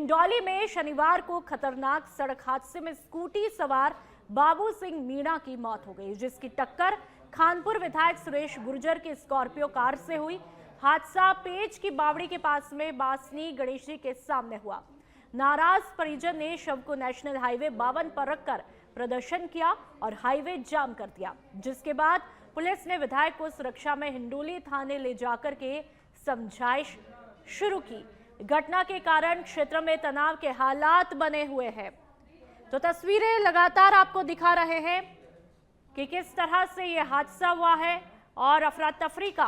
डिंडौली में शनिवार को खतरनाक सड़क हादसे में स्कूटी सवार बाबू सिंह मीणा की मौत हो गई, जिसकी टक्कर खानपुर विधायक सुरेश गुर्जर की स्कॉर्पियो कार से हुई। हादसा पेच की बावड़ी के पास में बासनी गणेश जी के सामने हुआ। नाराज परिजन ने शव को नेशनल हाईवे 52 पर रखकर प्रदर्शन किया और हाईवे जाम कर दिया, जिसके बाद पुलिस ने विधायक को सुरक्षा में हिंडोली थाने ले जाकर के समझाइश शुरू की। घटना के कारण क्षेत्र में तनाव के हालात बने हुए हैं। तो तस्वीरें लगातार आपको दिखा रहे हैं कि किस तरह से यह हादसा हुआ है और अफरा तफरी का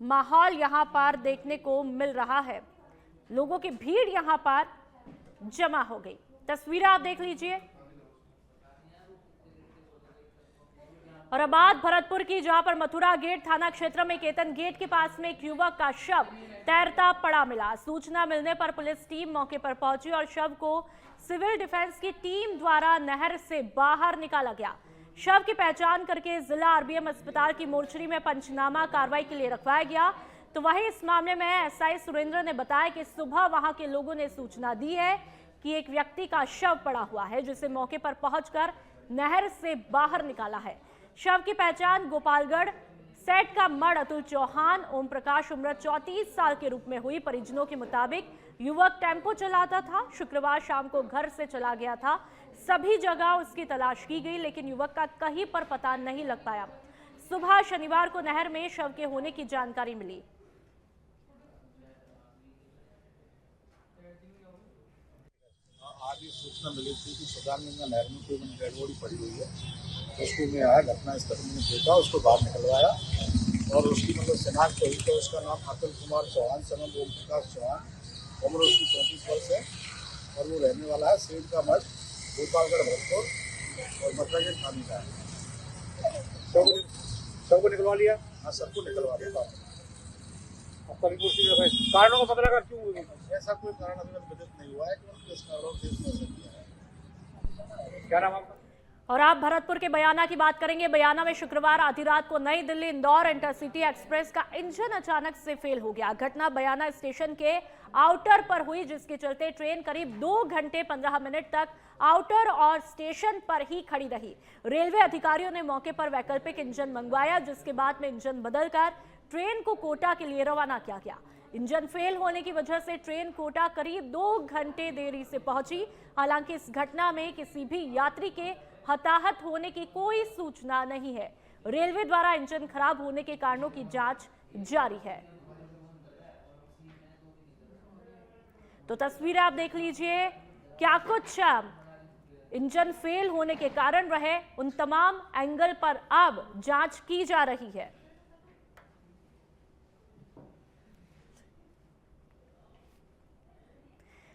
माहौल यहां पर देखने को मिल रहा है। लोगों की भीड़ यहां पर जमा हो गई। तस्वीरें आप देख लीजिए। और अब बात भरतपुर की, जहां पर मथुरा गेट थाना क्षेत्र में केतन गेट के पास में एक युवक का शव तैरता पड़ा मिला। सूचना मिलने पर पुलिस टीम मौके पर पहुंची और शव को सिविल डिफेंस की टीम द्वारा नहर से बाहर निकाला गया। शव की पहचान करके जिला आरबीएम अस्पताल की मोर्चरी में पंचनामा कार्रवाई के लिए रखवाया गया। तो वहीं इस मामले में एसआई सुरेंद्र ने बताया कि सुबह वहां के लोगों ने सूचना दी है कि एक व्यक्ति का शव पड़ा हुआ है, जिसे मौके पर पहुंचकर नहर से बाहर निकाला है। शव की पहचान गोपालगढ़ सेट का मड़ अतुल चौहान ओम प्रकाश उम्र 34 साल के रूप में हुई। परिजनों के मुताबिक युवक टेम्पो चलाता था, शुक्रवार शाम को घर से चला गया था। सभी जगह उसकी तलाश की गई, लेकिन युवक का कहीं पर पता नहीं लग पाया। सुबह शनिवार को नहर में शव के होने की जानकारी मिली। आज ये सूचना मिली थी कि सुल्तानगंज नहर में कोई डेड बॉडी पड़ी हुई है। उसको मैं आया, घटनास्थल मैंने देखा, उसको बाहर निकलवाया और उसकी शिनाख्त हुई। तो उसका नाम अतुल कुमार चौहान सनम ओम प्रकाश चौहान, उम्र उसकी 34 वर्ष है और वो रहने वाला है सेठ का मठ, गोपालगढ़ भरतपुर और मथुरा के थाने का है। सबको निकलवा लिया? हाँ, सबको निकलवा लिया। कारणों का पता लगा क्यों हुई? ऐसा कोई कारण अभी तक विदित नहीं हुआ है कि किस कारण से इसने ऐसा किया है। क्या नाम आपका? और आप भरतपुर के बयाना की बात करेंगे। बयाना में शुक्रवार आधी रात को नई दिल्ली इंदौर इंटरसिटी एक्सप्रेस का इंजन अचानक से फेल हो गया। घटना बयाना स्टेशन के आउटर पर हुई, जिसके चलते ट्रेन करीब 2 घंटे 15 मिनट तक आउटर और स्टेशन पर ही खड़ी रही। रेलवे अधिकारियों ने मौके पर वैकल्पिक इंजन मंगवाया, जिसके बाद में इंजन बदलकर ट्रेन को कोटा के लिए रवाना किया गया। इंजन फेल होने की वजह से ट्रेन कोटा करीब 2 घंटे देरी से पहुंची। हालांकि इस घटना में किसी भी यात्री के हताहत होने की कोई सूचना नहीं है। रेलवे द्वारा इंजन खराब होने के कारणों की जांच जारी है। तो तस्वीरें आप देख लीजिए, क्या कुछ इंजन फेल होने के कारण रहे, उन तमाम एंगल पर अब जांच की जा रही है।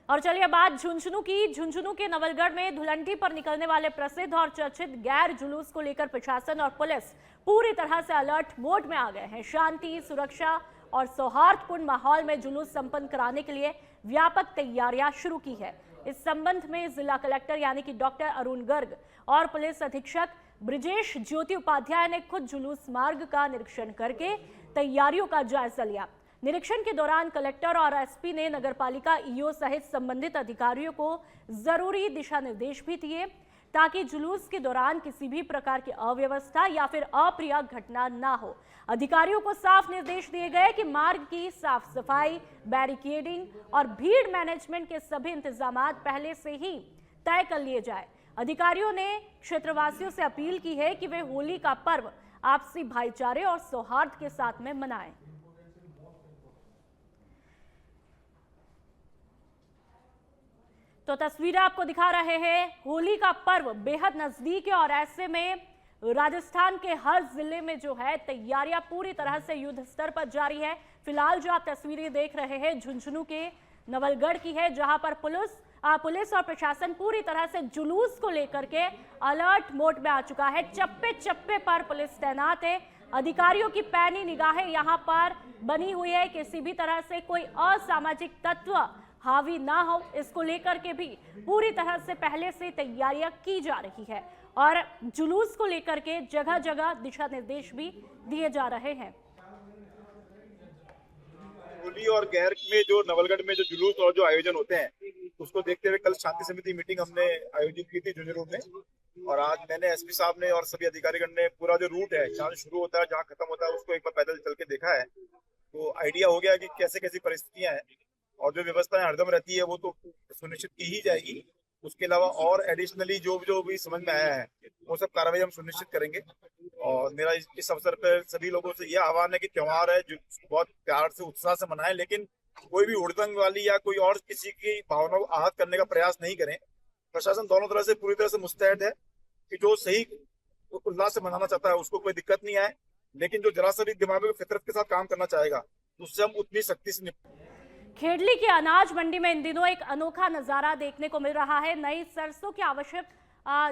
और चलिए बात झुंझुनू की। झुंझुनू के नवलगढ़ में धुलंडी पर निकलने वाले प्रसिद्ध और चर्चित गैर जुलूस को लेकर प्रशासन और पुलिस पूरी तरह से अलर्ट मोड में आ गए हैं। शांति, सुरक्षा और सौहार्दपूर्ण माहौल में जुलूस संपन्न कराने के लिए व्यापक तैयारियां शुरू की है। इस संबंध में जिला कलेक्टर यानी कि डॉक्टर अरुण गर्ग और पुलिस अधीक्षक ब्रिजेश ज्योति उपाध्याय ने खुद जुलूस मार्ग का निरीक्षण करके तैयारियों का जायजा लिया। निरीक्षण के दौरान कलेक्टर और एसपी ने नगरपालिका ईओ सहित संबंधित अधिकारियों को जरूरी दिशा निर्देश भी दिए, ताकि जुलूस के दौरान किसी भी प्रकार की अव्यवस्था या फिर अप्रिय घटना ना हो। अधिकारियों को साफ निर्देश दिए गए कि मार्ग की साफ सफाई, बैरिकेडिंग और भीड़ मैनेजमेंट के सभी इंतजाम पहले से ही तय कर लिए जाए। अधिकारियों ने क्षेत्रवासियों से अपील की है कि वे होली का पर्व आपसी भाईचारे और सौहार्द के साथ में मनाएं। तो तस्वीरें आपको दिखा रहे हैं। होली का पर्व बेहद नजदीक है और ऐसे में राजस्थान के हर जिले में जो है तैयारियां पूरी तरह से युद्ध स्तर पर जारी है। फिलहाल जो आप तस्वीरें देख रहे हैं झुंझुनू के नवलगढ़ की है, जहां पर पुलिस और प्रशासन पूरी तरह से जुलूस को लेकर के अलर्ट मोड में आ चुका है। चप्पे चप्पे पर पुलिस तैनात है। अधिकारियों की पैनी निगाहें यहां पर बनी हुई है। किसी भी तरह से कोई असामाजिक तत्व हावी ना हो, इसको लेकर के भी पूरी तरह से पहले से तैयारियां की जा रही है और जुलूस को लेकर के जगह जगह दिशा निर्देश भी दिए जा रहे हैं। होली और गैर में जो नवलगढ़ में जो जुलूस और जो आयोजन होते हैं, उसको देखते हुए कल शांति समिति मीटिंग हमने आयोजित की थी झुंझुनू में। और आज मैंने एसपी साहब ने और सभी अधिकारीगण ने पूरा जो रूट है, जहाँ शुरू होता है जहाँ खत्म होता है, उसको एक बार पैदल चल के देखा है। तो आइडिया हो गया कि कैसे कैसी परिस्थितियां हैं और जो व्यवस्थाएं हरदम रहती है वो तो सुनिश्चित की ही जाएगी। उसके अलावा और एडिशनली जो जो भी समझ में आया है वो सब कार्रवाई हम सुनिश्चित करेंगे। और मेरा इस अवसर पर सभी लोगों से यह आह्वान है कि त्योहार है जो बहुत प्यार से उत्साह से मनाएं, लेकिन कोई भी हुड़दंग वाली या कोई और किसी की भावना को आहत करने का प्रयास नहीं करें। प्रशासन दोनों तरह से पूरी तरह से मुस्तैद है कि जो सही उल्लास से मनाना चाहता है उसको कोई दिक्कत नहीं आए, लेकिन जो जरा सा भी दिमाग में फितरत के साथ काम करना चाहेगा उससे हम उतनी सख्ती से खेड़ली की अनाज मंडी में इन दिनों एक अनोखा नजारा देखने को मिल रहा है। नई सरसों की आवश्यक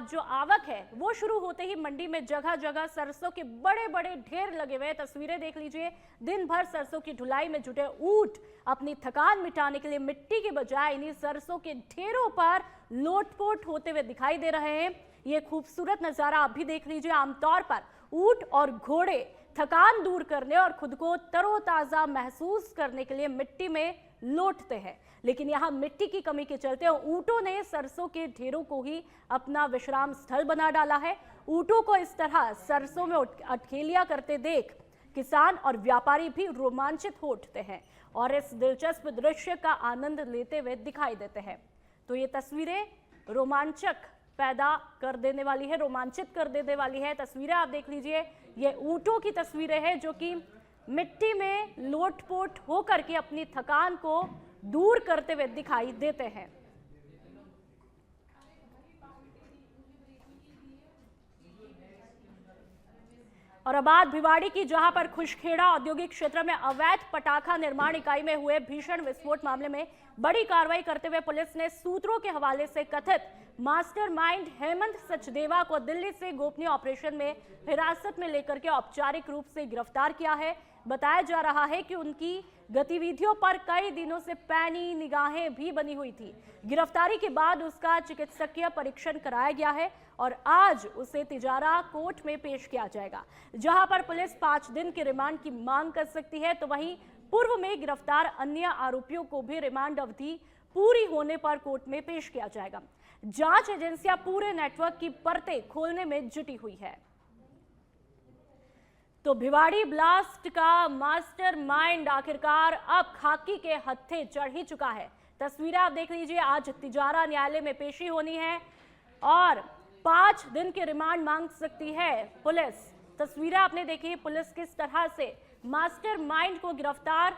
जो आवक है वो शुरू होते ही मंडी में जगह जगह सरसों के बड़े बड़े ढेर लगे हुए। तस्वीरें देख लीजिए, दिन भर सरसों की ढुलाई में जुटे ऊंट अपनी थकान मिटाने के लिए मिट्टी के बजाय इन्हीं सरसों के ढेरों पर लोटपोट होते हुए दिखाई दे रहे हैं। ये खूबसूरत नजारा आप भी देख लीजिए। आमतौर पर ऊंट और घोड़े थकान दूर करने और खुद को तरोताजा महसूस करने के लिए मिट्टी में लौटते हैं, लेकिन यहाँ मिट्टी की कमी के चलते ऊंटों ने सरसों के ढेरों को ही अपना विश्राम स्थल बना डाला है। ऊंटों को इस तरह सरसों में अठखेलियां करते देख किसान और व्यापारी भी रोमांचित हो उठते हैं और इस दिलचस्प दृश्य का आनंद लेते हुए दिखाई देते हैं। तो ये तस्वीरें रोमांचक पैदा कर देने वाली है, रोमांचित कर देने वाली है। तस्वीरें आप देख लीजिए, ये ऊंटों की तस्वीरें हैं जो कि मिट्टी में लोटपोट होकर के अपनी थकान को दूर करते हुए दिखाई देते हैं। और अब बात भिवाड़ी की, जहां पर खुशखेड़ा औद्योगिक क्षेत्र में अवैध पटाखा निर्माण इकाई में हुए भीषण विस्फोट मामले में बड़ी कार्रवाई करते हुए पुलिस ने सूत्रों के हवाले से कथित मास्टरमाइंड हेमंत सचदेवा को दिल्ली से गोपनीय ऑपरेशन में हिरासत में लेकर के औपचारिक रूप से गिरफ्तार किया है। बताया जा रहा है कि उनकी गतिविधियों पर कई दिनों से पैनी निगाहें भी बनी हुई थी। गिरफ्तारी के बाद उसका चिकित्सकीय परीक्षण कराया गया है और आज उसे तिजारा कोर्ट में पेश किया जाएगा, जहां पर पुलिस 5 दिन के रिमांड की मांग कर सकती है। तो वहीं पूर्व में गिरफ्तार अन्य आरोपियों को भी रिमांड अवधि पूरी होने पर कोर्ट में पेश किया जाएगा। जांच एजेंसियां पूरे नेटवर्क की परतें खोलने में जुटी हुई है। तो भिवाड़ी ब्लास्ट का मास्टरमाइंड आखिरकार अब खाकी के हत्थे चढ़ ही चुका है। तस्वीरें आप देख लीजिए, आज तिजारा न्यायालय में पेशी होनी है और 5 दिन की रिमांड मांग सकती है पुलिस। तस्वीरें आपने देखी, पुलिस किस तरह से मास्टरमाइंड को गिरफ्तार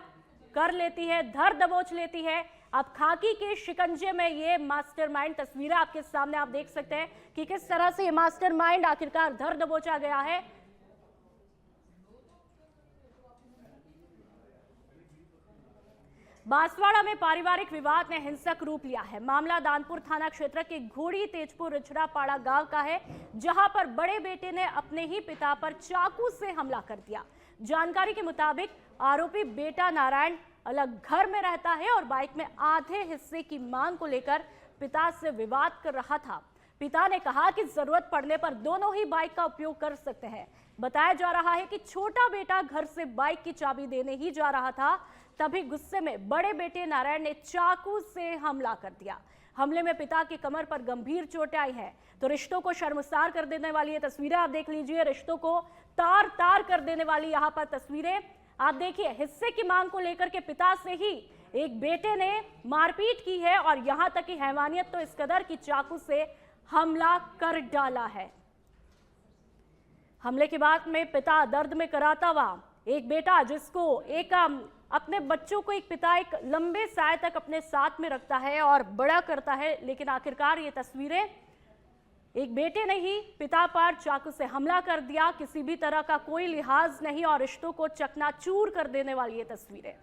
कर लेती है, धर दबोच लेती है। अब खाकी के शिकंजे में ये मास्टरमाइंड, तस्वीरें आपके सामने आप देख सकते हैं कि किस तरह से ये मास्टरमाइंड आखिरकार धर दबोचा गया है। बांसवाड़ा में पारिवारिक विवाद ने हिंसक रूप लिया है। मामला दानपुर थाना क्षेत्र के घोड़ी तेजपुर रिछड़ा पाड़ा गांव का है, जहां पर बड़े बेटे ने अपने ही पिता पर चाकू से हमला कर दिया। जानकारी के मुताबिक आरोपी बेटा नारायण अलग घर में रहता है और बाइक में आधे हिस्से की मांग को लेकर पिता से विवाद कर रहा था। पिता ने कहा कि जरूरत पड़ने पर दोनों ही बाइक का उपयोग कर सकते हैं। बताया जा रहा है कि छोटा बेटा घर से बाइक की चाबी देने ही जा रहा था, तभी गुस्से में बड़े बेटे नारायण ने चाकू से हमला कर दिया। हमले में पिता की कमर पर गंभीर चोटें आई हैं। तो रिश्तों को शर्मसार कर देने वाली ये तस्वीरें आप देख लीजिए, रिश्तों को तार तार कर देने वाली यहाँ पर तस्वीरें आप देखिए। हिस्से की मांग को लेकर के पिता से ही एक बेटे ने मारपीट की है और यहाँ तक कि हैवानियत तो इस कदर की चाकू से हमला कर डाला है। हमले के बाद में पिता दर्द में कराता हुआ, एक बेटा जिसको एक अपने बच्चों को एक पिता एक लंबे समय तक अपने साथ में रखता है और बड़ा करता है, लेकिन आखिरकार ये तस्वीरें एक बेटे ने ही पिता पर चाकू से हमला कर दिया। किसी भी तरह का कोई लिहाज नहीं और रिश्तों को चकनाचूर कर देने वाली ये तस्वीरें।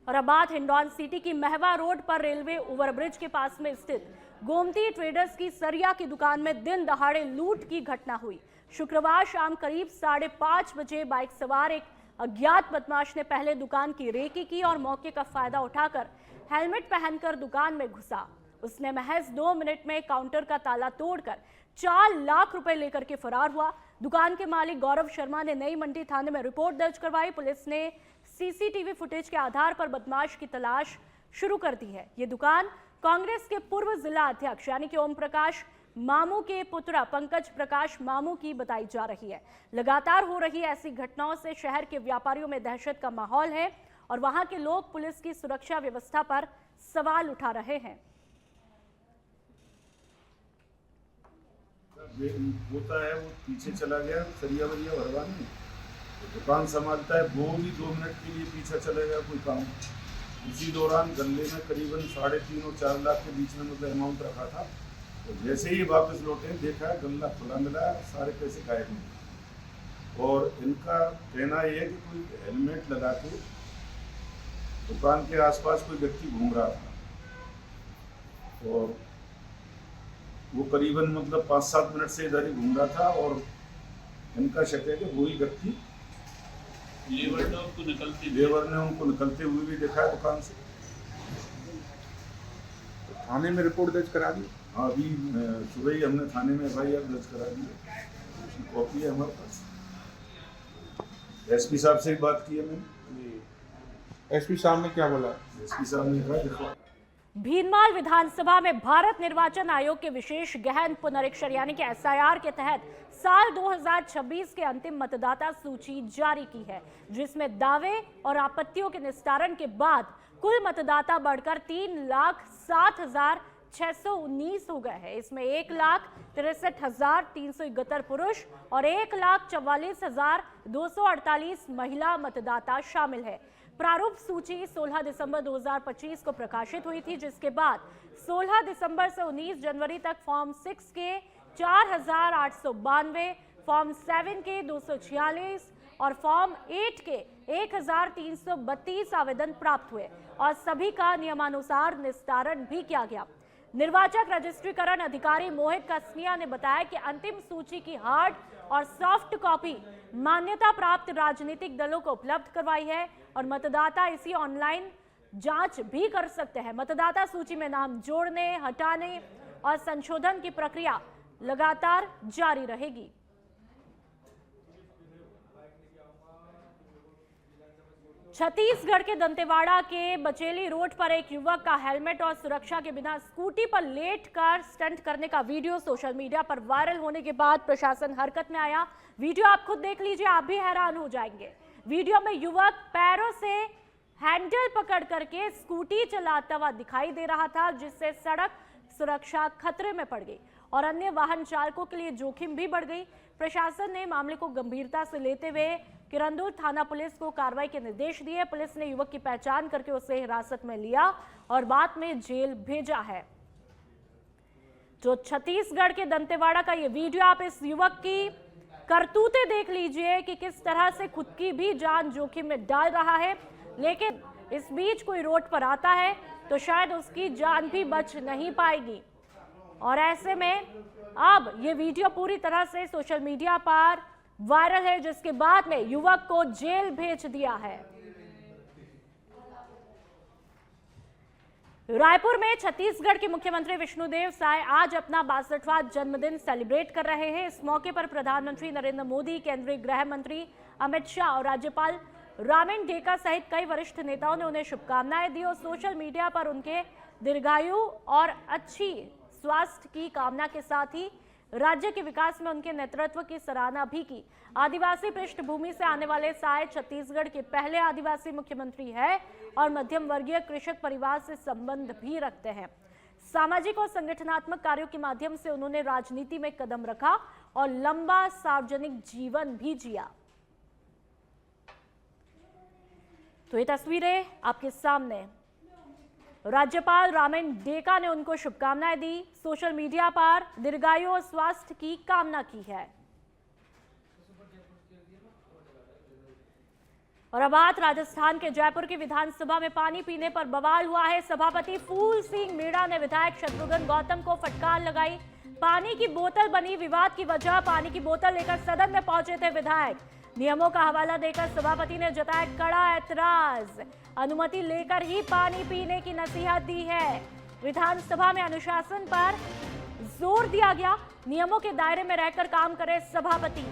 और अब बात हिंडौन सिटी की महवा रोड पर रेलवे ओवरब्रिज के पास में स्थित गोमती ट्रेडर्स की सरिया की दुकान में दिन दहाड़े लूट की घटना हुई। शुक्रवार शाम करीब 5:30 बजे बाइक सवार एक अज्ञात बदमाश ने पहले दुकान की रेकी की और मौके का फायदा उठाकर हेलमेट पहनकर दुकान में घुसा। उसने महज 2 मिनट में काउंटर का ताला तोड़कर 4 लाख रुपए लेकर के फरार हुआ। दुकान के मालिक गौरव शर्मा ने नई मंडी थाने में रिपोर्ट दर्ज करवाई। पुलिस ने सीसीटीवी फुटेज के आधार पर बदमाश की तलाश शुरू कर दी है। ये दुकान कांग्रेस के पूर्व जिला अध्यक्ष यानी कि ओम प्रकाश मामू के पुत्र पंकज प्रकाश मामू की बताई जा रही है। लगातार हो रही ऐसी घटनाओं से शहर के व्यापारियों में दहशत का माहौल है और वहां के लोग पुलिस की सुरक्षा व्यवस्था पर सवाल उठा रहे हैं। होता है वो पीछे चला गया सरिया वरिया भरवाने, तो दुकान संभालता है, वो भी 2 मिनट के लिए पीछे चलेगा कोई काम। इसी दौरान गले में करीबन 3.5 और 4 लाख के बीच में मतलब अमाउंट रखा था। तो जैसे ही वापस लौटे देखा गल्ला खुला मिला, सारे पैसे गायब हो। और इनका कहना यह है कि कोई हेलमेट लगा के दुकान के आसपास कोई व्यक्ति घूम रहा था और वो करीबन मतलब 5-7 मिनट से इधर ही घूम रहा था और इनका शक है कि वही व्यक्ति लेबर ने उनको निकलते हुए भी देखा है दुकान से। तो थाने में रिपोर्ट दर्ज करा दी? हाँ, अभी सुबह ही हमने थाने में FIR दर्ज करा दी है, उसकी कॉपी है हमारे पास। SP साहब से भी बात की है मैंने। SP साहब ने क्या बोला? SP साहब ने कहा देखो भीनमाल विधानसभा में भारत निर्वाचन आयोग के विशेष गहन पुनरीक्षण यानी कि SIR के तहत साल 2026 के अंतिम मतदाता सूची जारी की है, जिसमें दावे और आपत्तियों के निस्तारण के बाद कुल मतदाता बढ़कर 3,07,619 हो गए हैं। इसमें 1,63,371 पुरुष और 1,44,248 महिला मतदाता शामिल है। प्रारूप सूची 16 दिसंबर 2025 को प्रकाशित हुई थी, जिसके बाद 16 दिसंबर से 19 जनवरी तक फॉर्म 6 के 4,892, फॉर्म 7 के 246 और फॉर्म 8 के 1,332 आवेदन प्राप्त हुए और सभी का नियमानुसार निस्तारण भी किया गया। निर्वाचक रजिस्ट्रीकरण अधिकारी मोहित कसनिया ने बताया कि अंतिम सूची की हार्ड और सॉफ्ट कॉपी मान्यता प्राप्त राजनीतिक दलों को उपलब्ध करवाई है और मतदाता इसी ऑनलाइन जांच भी कर सकते हैं। मतदाता सूची में नाम जोड़ने, हटाने और संशोधन की प्रक्रिया लगातार जारी रहेगी। छत्तीसगढ़ के दंतेवाड़ा के बचेली रोड पर एक युवक का हेलमेट और सुरक्षा के बिना स्कूटी पर लेटकर स्टंट करने का वीडियो सोशल मीडिया पर वायरल होने के बाद प्रशासन हरकत में आया। वीडियो आप खुद देख लीजिए, आप भी हैरान हो जाएंगे। वीडियो में युवक पैरों से हैंडल पकड़ करके स्कूटी चलाता हुआ दिखाई दे रहा था, जिससे सड़क सुरक्षा खतरे में पड़ गई और अन्य वाहन चालकों के लिए जोखिम भी बढ़ गई। प्रशासन ने मामले को गंभीरता से लेते हुए किरंदुल थाना पुलिस को कार्रवाई के निर्देश दिए। पुलिस ने युवक की पहचान करके उसे हिरासत में लिया और बाद में जेल भेजा है। जो छत्तीसगढ़ के दंतेवाड़ा का ये वीडियो, आप इस युवक की करतूतें देख लीजिए कि किस तरह से खुद की भी जान जोखिम में डाल रहा है, लेकिन इस बीच कोई रोड पर आता है तो शायद उसकी जान भी बच नहीं पाएगी। और ऐसे में अब ये वीडियो पूरी तरह से सोशल मीडिया पर वायरल है, जिसके बाद में युवक को जेल भेज दिया है। रायपुर में छत्तीसगढ़ के मुख्यमंत्री विष्णुदेव साय आज अपना 62वां जन्मदिन सेलिब्रेट कर रहे हैं। इस मौके पर प्रधानमंत्री नरेंद्र मोदी, केंद्रीय गृह मंत्री अमित शाह और राज्यपाल रामेन डेका सहित कई वरिष्ठ नेताओं ने उन्हें शुभकामनाएं दी और सोशल मीडिया पर उनके दीर्घायु और अच्छी स्वास्थ्य की कामना के साथ ही राज्य के विकास में उनके नेतृत्व की सराहना भी की। आदिवासी पृष्ठभूमि से आने वाले साय छत्तीसगढ़ के पहले आदिवासी मुख्यमंत्री है और मध्यम वर्गीय कृषक परिवार से संबंध भी रखते हैं। सामाजिक और संगठनात्मक कार्यों के माध्यम से उन्होंने राजनीति में कदम रखा और लंबा सार्वजनिक जीवन भी जिया। तो ये तस्वीरें आपके सामने, राज्यपाल रामेन डेका ने उनको शुभकामनाएं दी, सोशल मीडिया पर दीर्घायु और स्वास्थ्य की कामना की है। और अब बात राजस्थान के जयपुर की विधानसभा में पानी पीने पर बवाल हुआ है। सभापति फूल सिंह मीणा ने विधायक शत्रुघ्न गौतम को फटकार लगाई। पानी की बोतल बनी विवाद की वजह, पानी की बोतल लेकर सदन में पहुंचे थे विधायक। नियमों का हवाला देकर सभापति ने जताया कड़ा ऐतराज, अनुमति लेकर ही पानी पीने की नसीहत दी है। विधानसभा में अनुशासन पर जोर दिया गया, नियमों के दायरे में रहकर काम करे सभापति।